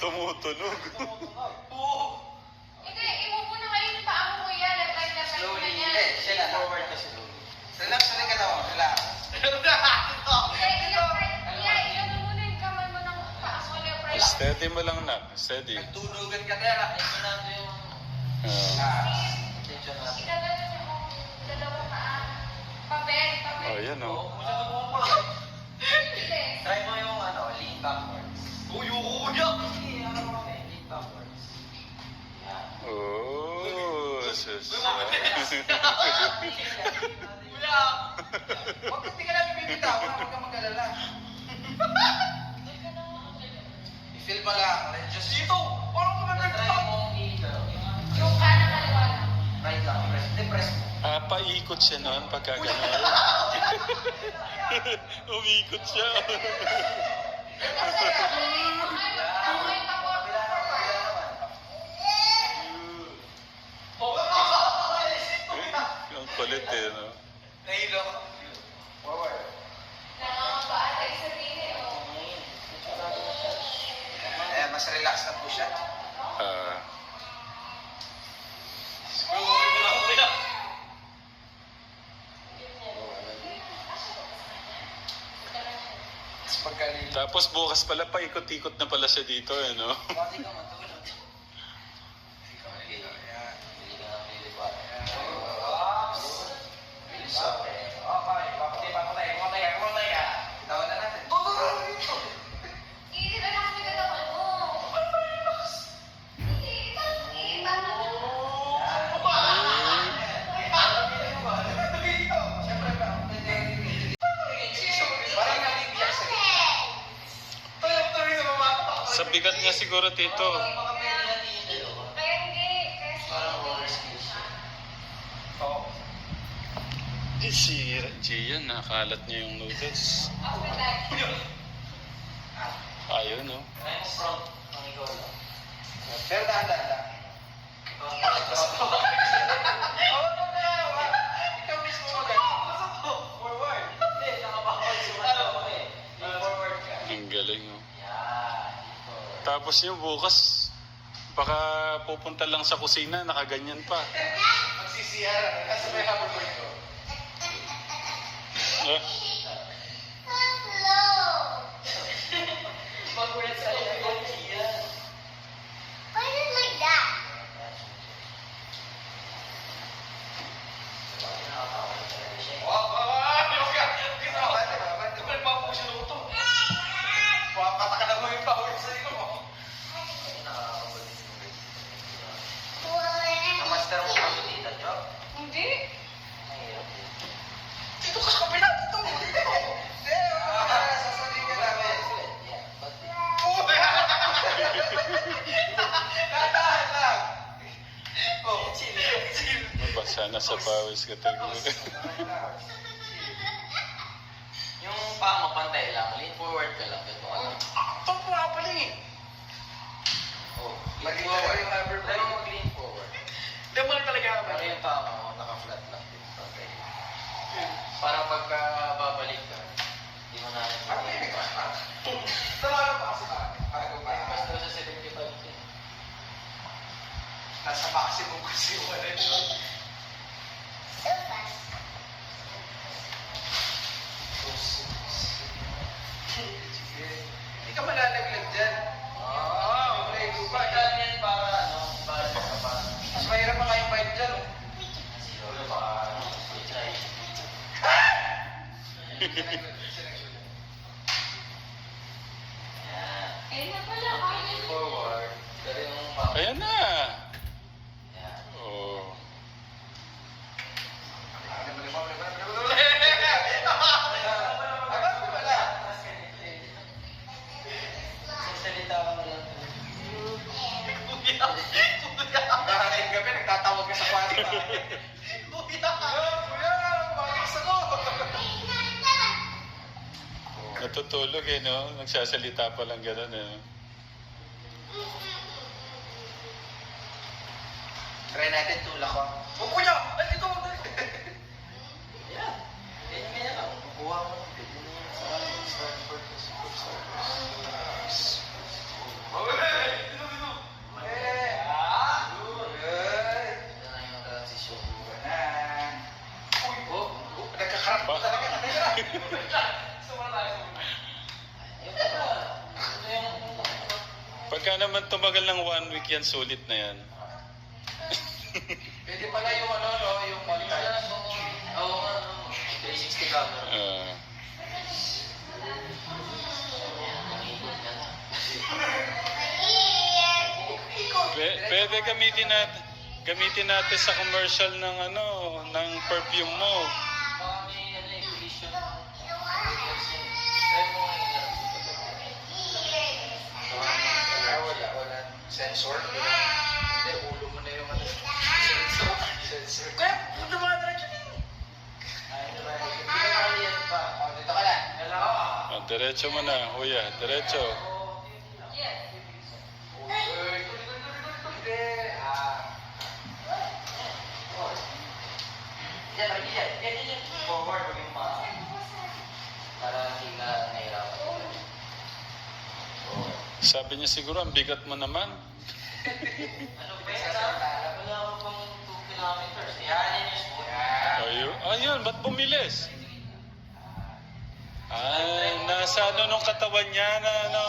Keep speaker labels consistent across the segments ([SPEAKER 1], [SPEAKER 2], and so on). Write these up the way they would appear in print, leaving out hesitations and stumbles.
[SPEAKER 1] Tumutunog.
[SPEAKER 2] Oo.
[SPEAKER 3] Hindi, imupo na kayo yung paa mo kuya. Left, right na
[SPEAKER 2] Slowly.
[SPEAKER 3] niya.
[SPEAKER 2] Hindi, siya lang. Forward ka slowly. Relax na ka daw. Relax.
[SPEAKER 3] Hindi, left, right. Kuya, ilagay mo na yung kamay mo ng paa mo. Left, right.
[SPEAKER 1] Steady mo lang na. Steady.
[SPEAKER 2] Nagtunugan ka kaya. Ito na yung... Attention natin.
[SPEAKER 3] Ilagay mo yung dalawang paa. Papel, papel.
[SPEAKER 1] Oh, yan oh.
[SPEAKER 3] Hindi.
[SPEAKER 2] Try mo yung lean backwards.
[SPEAKER 4] Uy, kuya!
[SPEAKER 2] Lean backwards. Yan.
[SPEAKER 1] Oh, sus.
[SPEAKER 4] Kuya!
[SPEAKER 2] Huwag hindi ka namin bibitaw. Huwag kang mag-alala. I-feel mo lang. Just
[SPEAKER 4] Dito! Parang ko
[SPEAKER 2] try mo
[SPEAKER 3] Yung kanan kaliwa lang.
[SPEAKER 2] right lang. Press. Hindi, press mo.
[SPEAKER 1] Paikot siya noon pagka gano'n. Umikot siya. Ang kulit eh, no?
[SPEAKER 2] Nahilo ko. Forward. Mas relax na po siya.
[SPEAKER 1] Ah,
[SPEAKER 2] Mas pagkalili.
[SPEAKER 1] tapos bukas pala paikot-ikot na pala siya dito eh, no?
[SPEAKER 2] Pati ka matulog. Hindi ka maliligo. Ayan. Hindi ka naliligo. Ayan. Bilis ako. Okay. Papatay. Bitawan na natin. Siyempre ba? Parang nabibiyak sa gitna.
[SPEAKER 1] Sa bigat niya siguro, Tito.
[SPEAKER 2] Baka pwede natin yung dalawa. Parang roller skills. Oo.
[SPEAKER 1] Si Gian, nakalat niya yung noodles. Ayaw, no?
[SPEAKER 2] Try mo front ang ikaw lang. Pero dahan-dahan lang. Ikaw mismo mag-ano. Forward. Hindi, nakabakal sumasaw ka eh. Forward ka.
[SPEAKER 1] Ang galing, no?
[SPEAKER 2] Yan.
[SPEAKER 1] Tapos yung bukas, baka pupunta lang sa kusina, nakaganyan pa.
[SPEAKER 2] Magsisiyara. Kasi may habol ko ito.
[SPEAKER 1] Ah,
[SPEAKER 2] Pag-ulit sa iyo, yan. Master mo ba ito dito, Joe?
[SPEAKER 3] Hindi.
[SPEAKER 2] Mahirap din.
[SPEAKER 4] Dito ka sa kabila! Dito! Dito!
[SPEAKER 2] Sasabihin ka namin. Yan, pati.
[SPEAKER 4] Tatahan lang!
[SPEAKER 2] Oh, chill.
[SPEAKER 1] mabasa na sa pawis ka talaga.
[SPEAKER 2] Yung paa mo pantay lang, lean forward ka lang. Ganito ka lang.
[SPEAKER 4] Ito po nga pala eh!
[SPEAKER 2] Oh, lean
[SPEAKER 4] Lagi
[SPEAKER 2] forward.
[SPEAKER 4] tayo yung upper
[SPEAKER 2] Try mo mag-lean forward.
[SPEAKER 4] Hindi mo lang talaga ako.
[SPEAKER 2] Pero yung paa mo, naka-flat lang din. Okay. Para pagka babalik ka, hindi mo na
[SPEAKER 4] Parang may bigas pa. Tama pa kasi ba? Bago pa.
[SPEAKER 2] Mas daw sa 75 din.
[SPEAKER 4] Nasa maximum kasi yung ano ito. Hindi ka malalaglag dyan. May lupa.
[SPEAKER 2] Pagkaan yan para para ka pa.
[SPEAKER 4] Mas mahirap pa kayong bike dyan.
[SPEAKER 2] Si Lolo baka try. Yan.
[SPEAKER 3] Eh, na pala.
[SPEAKER 2] Lean forward. Pero yung paa.
[SPEAKER 1] Ayan na!
[SPEAKER 2] Yan.
[SPEAKER 1] Oh.
[SPEAKER 2] Salita ka na lang.
[SPEAKER 4] Nakarating gabi, nagtatawag ka sa kwarto. Kuya, bakit ako?
[SPEAKER 1] Natutulog eh, no? Nagsasalita pa lang gano'n eh.
[SPEAKER 2] Try natin tulak ko.
[SPEAKER 4] Oh, kuya! Ay, ito!
[SPEAKER 2] Yan. Ganyan lang. Kukuha mo. Ganyan mo yan. Start for the super stars.
[SPEAKER 4] Okay!
[SPEAKER 1] Pagka naman tumagal ng 1 week yan, sulit na yan.
[SPEAKER 4] Pwede pala yung ano, no? Yung one time.
[SPEAKER 2] Oo nga, 360 camera.
[SPEAKER 1] Ah. Pwede gamitin natin sa commercial ng ano, ng perfume mo.
[SPEAKER 2] Baka may ano eh, collision. Try mo nga yun.
[SPEAKER 4] Wala. Sensor. Hindi, ulo mo na yung ano. Sensor. Kaya, punta mga diretso din. Dito ka lang.
[SPEAKER 1] Ah, diretso mo na, kuya. Diretso.
[SPEAKER 2] Forward mo yung mga para hindi ka nahirapan.
[SPEAKER 1] Sabi niya siguro, ang bigat mo naman.
[SPEAKER 2] Ano ba yan? Wala ko pang 2 kilometers. Yan yung sport.
[SPEAKER 1] Ayun, ba't bumilis? Ay, nasa ano nung katawan niya na ano.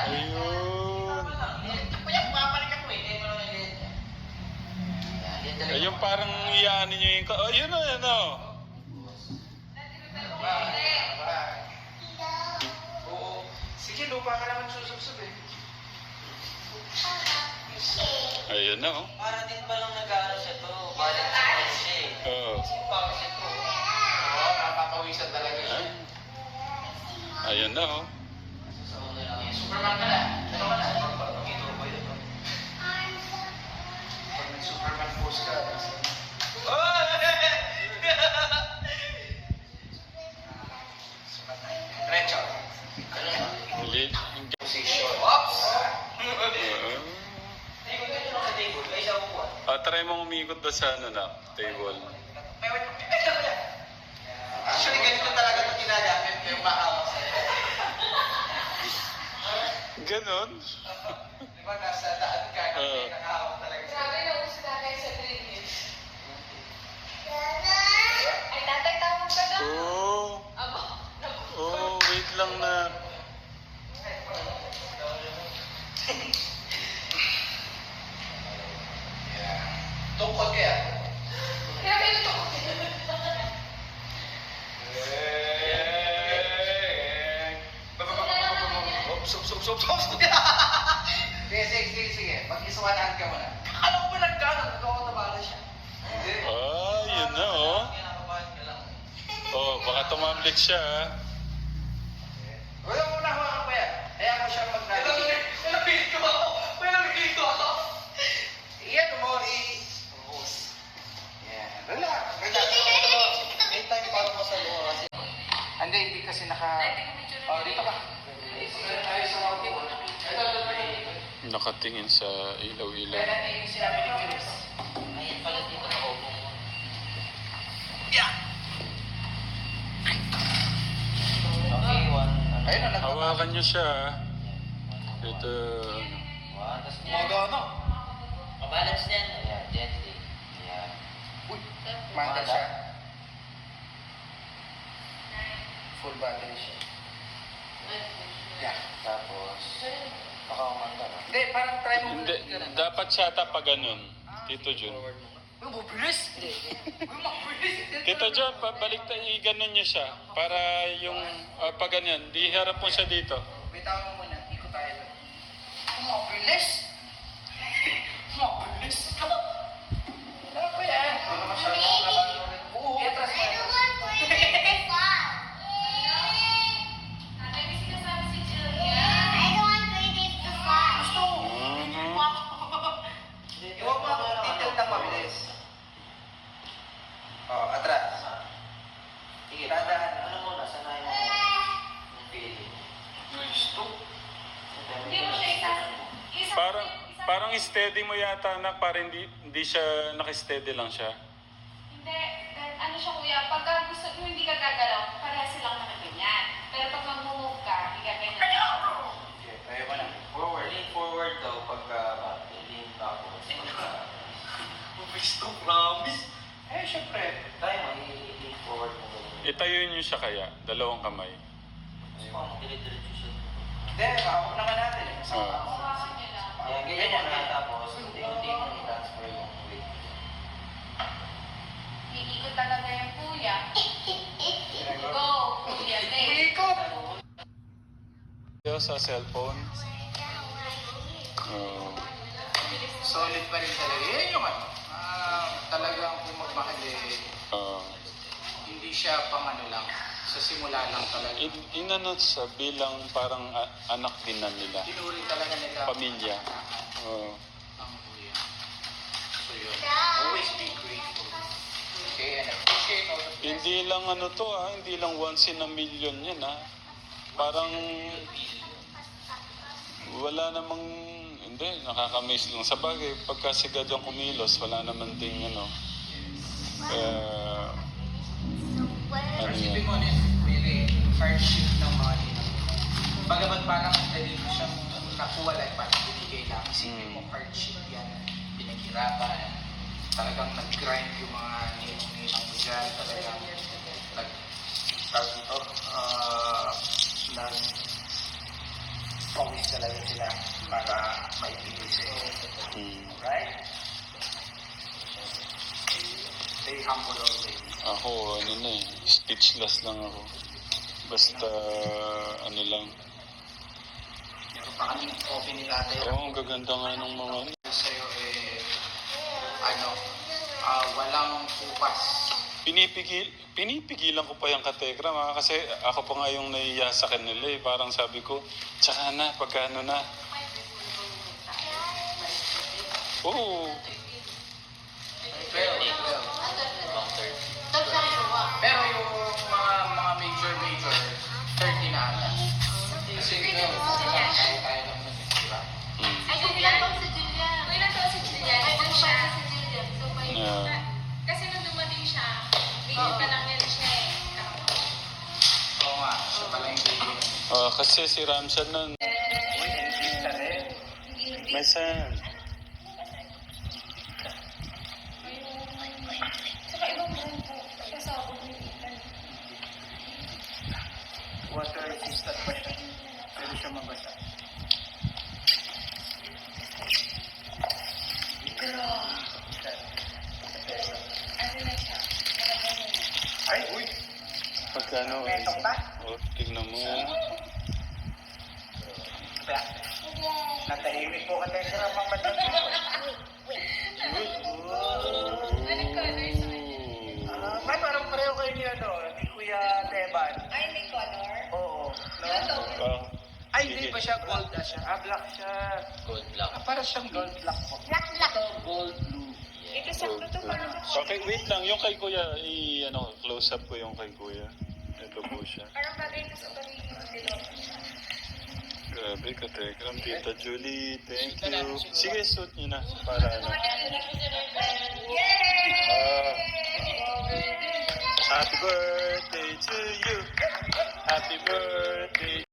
[SPEAKER 1] Ayun. Ayun, parang iyaanin niyo yung... Ayun na, ano.
[SPEAKER 4] Oo. Sige, lupa ka naman susubsub eh.
[SPEAKER 1] Ayun na, oh.
[SPEAKER 2] Para din palang nag-aaral siya to. Balik siya eh.
[SPEAKER 1] Oo.
[SPEAKER 2] Simpang siya to.
[SPEAKER 4] Oo, napapawisan talaga siya.
[SPEAKER 1] Ayun na, oh.
[SPEAKER 2] Sa una lang yan.
[SPEAKER 4] Superman ka na. Ano ka na?
[SPEAKER 2] Pag-turbo yun.
[SPEAKER 4] Pag nag-Superman pose ka. Diretso.
[SPEAKER 1] Mali.
[SPEAKER 4] Position. Oops!
[SPEAKER 1] Try mo umikot ba sa ano na, table?
[SPEAKER 4] Actually, ganito talaga ito ginagamit yung mahawak sa'yo.
[SPEAKER 1] Ganon.
[SPEAKER 4] Di ba, nasa daan ka,
[SPEAKER 1] Oo.
[SPEAKER 4] nakahawak talaga sa'yo.
[SPEAKER 3] Sabi na uso na kayo sa drainage. Ay, tatay, tawag ka daw. Aba,
[SPEAKER 1] Wait lang na.
[SPEAKER 4] Tungkod kaya.
[SPEAKER 3] kaya may ito.
[SPEAKER 4] Sige. Mag-iswanahan ka muna. Akala ko ba nagkanan? Nagkakatabala siya. Hindi.
[SPEAKER 1] Yun na, oh. Oh, baka tumamblik siya, ah.
[SPEAKER 4] Wala mo na hawakan ko yan. Kaya mo siya mag-navigate. May nabigito ako. Iyan mo, i-host. Yan. Relax. Anytime para mo sa loob kasi. Hindi kasi dito ka. Ayos sa mga tipo.
[SPEAKER 1] Nakatingin sa ilaw-ilaw.
[SPEAKER 4] Kaya natin yung sinabi ni Willis.
[SPEAKER 2] Ayan pala dito na upo.
[SPEAKER 4] Yeah.
[SPEAKER 2] Okay, one.
[SPEAKER 4] Ayun na,
[SPEAKER 1] Hawakan niyo siya, ah. Ito.
[SPEAKER 2] One, tapos
[SPEAKER 4] Modo.
[SPEAKER 2] Mabalance din. Ayan, gently. Ayan.
[SPEAKER 4] Uy, mandal siya. Full battery siya. Yeah.
[SPEAKER 2] Tapos, baka umanda na.
[SPEAKER 4] Hindi, parang try mo.
[SPEAKER 1] Hindi, dapat siya pa ganun. Tito Jun.
[SPEAKER 4] Uy, mabilis! Uy, mabilis!
[SPEAKER 1] Tito Jun, pabalik tayo, ganun niyo siya. Para yung, pag ganyan, di harap mo siya dito.
[SPEAKER 4] Bitawan mo muna, ikot tayo doon. Mabilis! Mabilis ka! Ano ba yan? Ano masyadong nakabalo rin? Oo, atras mo.
[SPEAKER 3] Tatay, may sinasabi si Julia.
[SPEAKER 4] Gusto mo?
[SPEAKER 1] Mhm.
[SPEAKER 4] Iwan mo ako titil ng mabilis. Atras.
[SPEAKER 2] Sige,
[SPEAKER 4] Tandaan.
[SPEAKER 2] ano muna, sanayin mo yung feeling.
[SPEAKER 4] Gusto?
[SPEAKER 3] Hindi mo siya
[SPEAKER 1] Parang steady mo yata, anak, para hindi siya, naka-steady lang siya.
[SPEAKER 3] Hindi, ano siya kuya, pagka gusto mo hindi ka gagalaw, parehas silang nakaganyan. Pero pag mag-move ka, hindi ka ganyan.
[SPEAKER 4] Okay, tayo mo na.
[SPEAKER 2] Forward. Lean forward daw pagka lean backwards.
[SPEAKER 4] Gusto, promise. Syempre.
[SPEAKER 2] Try mo, i-lean forward mo.
[SPEAKER 1] Itayo niyo siya kaya, dalawang kamay.
[SPEAKER 2] Gusto ko magdiretso siya.
[SPEAKER 4] Hindi, hawak naman natin eh.
[SPEAKER 1] Ah.
[SPEAKER 3] Hawakan niyo lang.
[SPEAKER 2] Yan, ganyan mo na tapos unti-unti mo i-transfer yung weight.
[SPEAKER 3] Iikot talaga yung kuya. Go, kuya.
[SPEAKER 4] Ikot!
[SPEAKER 1] Yo, sa cellphone. Oh.
[SPEAKER 4] Solid pa rin talaga. Yan yung ano. Talagang kung magmahal eh,
[SPEAKER 1] Ah.
[SPEAKER 4] hindi siya pang ano lang. Sa simula lang talaga.
[SPEAKER 1] Inano sa bilang parang anak din na nila.
[SPEAKER 4] Tinuring talaga nila.
[SPEAKER 1] Pamilya. Oh.
[SPEAKER 4] Ang kuya. So yun. Always be grateful. Okay, and appreciate all the blessings.
[SPEAKER 1] Hindi lang ano to hindi lang once in a million yan Parang wala namang, hindi, nakakamiss lang. Sa bagay, pagka si God ang kumilos, wala naman ding ano
[SPEAKER 4] Isipin
[SPEAKER 1] yan.
[SPEAKER 4] mo din, really, hardship ng mga ninang. Bagamat parang dali mo siyang nakuha lang, parang binigay lang. Isipin mo, hardship yan, pinaghirapan. Talagang nag-grind yung mga ninang mo dyan. Talagang tawag dito, nag-promise talaga sila para maibigay sa'yo. Right? Stay humble always.
[SPEAKER 1] Ako, speechless lang ako. Basta, ano lang.
[SPEAKER 4] Meron pa kaming coffee ni tatay.
[SPEAKER 1] Oo, ang gaganda nga ng mga
[SPEAKER 4] Sa'yo walang kupas.
[SPEAKER 1] Pinipigilan ko pa yung katekram kasi ako pa nga yung naiya sa kanila Parang sabi ko, tsaka na, pagkano na. Oo.
[SPEAKER 2] Long-term.
[SPEAKER 4] Pero yung mga major, 30 na ata. Kasi tayo lang nun, di ba?
[SPEAKER 3] Ay, kung ilan taon si Julian? Kung ilan taon si Julian? Ay, kung siya si Julian. So, may
[SPEAKER 1] Yeah.
[SPEAKER 3] Kasi nung dumating siya, baby pa lang yan siya
[SPEAKER 4] Oo nga, siya pala yung baby.
[SPEAKER 1] Kasi si Ramshan nun,
[SPEAKER 4] Uy, engage ka rin.
[SPEAKER 1] may son.
[SPEAKER 3] Saka ibang brand po. Kasabog yung ikan.
[SPEAKER 4] Water resistant pa siya. Pwede siya mabasa.
[SPEAKER 3] Ano na siya?
[SPEAKER 4] Ay, uy!
[SPEAKER 1] Pagkano
[SPEAKER 4] Metok ba?
[SPEAKER 1] tignan mo.
[SPEAKER 4] Kaya, natahimik po ka tayo sa ramang madlang dito.
[SPEAKER 3] Anong color sa kanya?
[SPEAKER 4] May parang pareho kayo ni ni Kuya Teban.
[SPEAKER 3] Ay, may color?
[SPEAKER 4] Oo.
[SPEAKER 3] Ano to?
[SPEAKER 4] Ay, hindi ba siya gold na siya? Black siya.
[SPEAKER 2] Gold black.
[SPEAKER 4] Para siyang gold black po.
[SPEAKER 3] Black.
[SPEAKER 4] Ito, gold blue.
[SPEAKER 3] Ito sakto to parang
[SPEAKER 1] Okay, wait lang. Yung kay Kuya, close up ko yung kay Kuya. Ito po siya.
[SPEAKER 3] parang bagay ito sa pamilya ng dilo.
[SPEAKER 1] Grabe, katekram. Tita Julie, thank you. Sige, suit niyo na. Para ano. Happy birthday to you. Happy birthday.